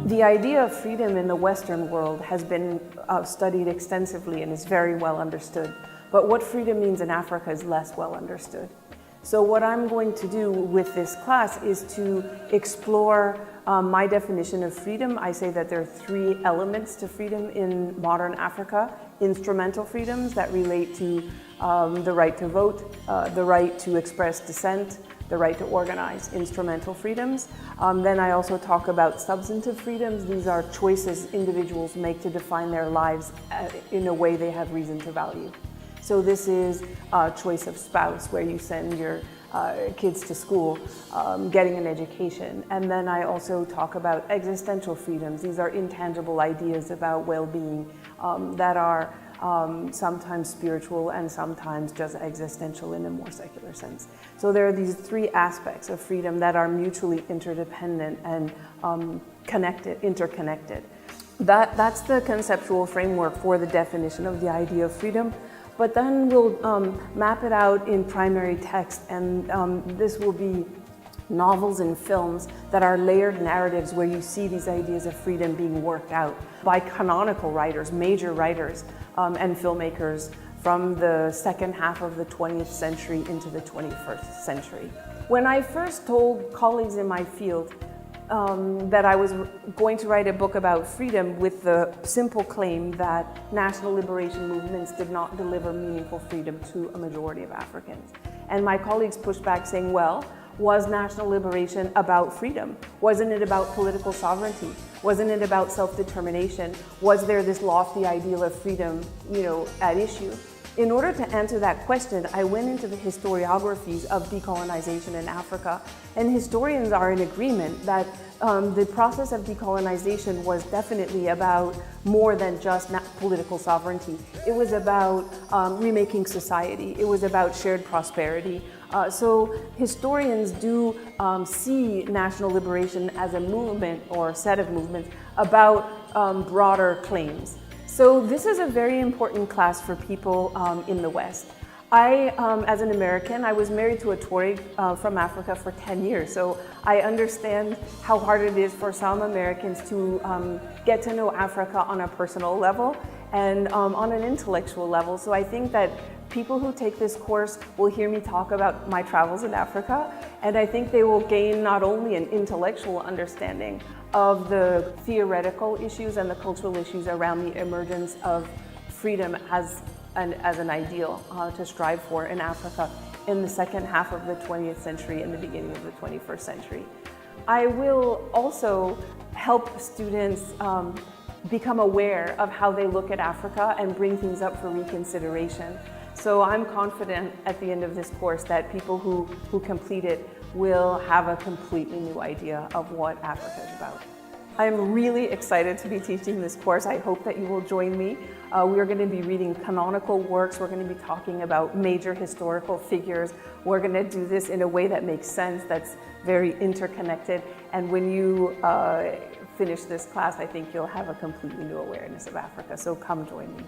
The idea of freedom in the Western world has been studied extensively and is very well understood. But what freedom means in Africa is less well understood. So what I'm going to do with this class is to explore my definition of freedom. I say that there are three elements to freedom in modern Africa: instrumental freedoms that relate to the right to vote, the right to express dissent, the right to organize, instrumental freedoms. Then I also talk about substantive freedoms. These are choices individuals make to define their lives in a way they have reason to value. So this is choice of spouse, where you send your kids to school, getting an education. And then I also talk about existential freedoms. These are intangible ideas about well-being that are sometimes spiritual and sometimes just existential in a more secular sense. So there are these three aspects of freedom that are mutually interdependent and interconnected. That's the conceptual framework for the definition of the idea of freedom. But then we'll map it out in primary text, and this will be novels and films that are layered narratives where you see these ideas of freedom being worked out by canonical writers, major writers, and filmmakers from the second half of the 20th century into the 21st century. When I first told colleagues in my field that I was going to write a book about freedom with the simple claim that national liberation movements did not deliver meaningful freedom to a majority of Africans. And my colleagues pushed back saying, well, was national liberation about freedom? Wasn't it about political sovereignty? Wasn't it about self-determination? Was there this lofty ideal of freedom, at issue? In order to answer that question, I went into the historiographies of decolonization in Africa, and historians are in agreement that the process of decolonization was definitely about more than just political sovereignty. It was about remaking society. It was about shared prosperity. So historians do see national liberation as a movement or set of movements about broader claims. So this is a very important class for people in the West. I, as an American, I was married to a Tuareg from Africa for 10 years, so I understand how hard it is for some Americans to get to know Africa on a personal level and on an intellectual level. So I think that people who take this course will hear me talk about my travels in Africa, and I think they will gain not only an intellectual understanding of the theoretical issues and the cultural issues around the emergence of freedom as an ideal to strive for in Africa in the second half of the 20th century and the beginning of the 21st century. I will also help students become aware of how they look at Africa and bring things up for reconsideration. So I'm confident at the end of this course that people who complete it will have a completely new idea of what Africa is about. I'm really excited to be teaching this course. I hope that you will join me. We're going to be reading canonical works. We're going to be talking about major historical figures. We're going to do this in a way that makes sense, that's very interconnected. And when you finish this class, I think you'll have a completely new awareness of Africa. So come join me.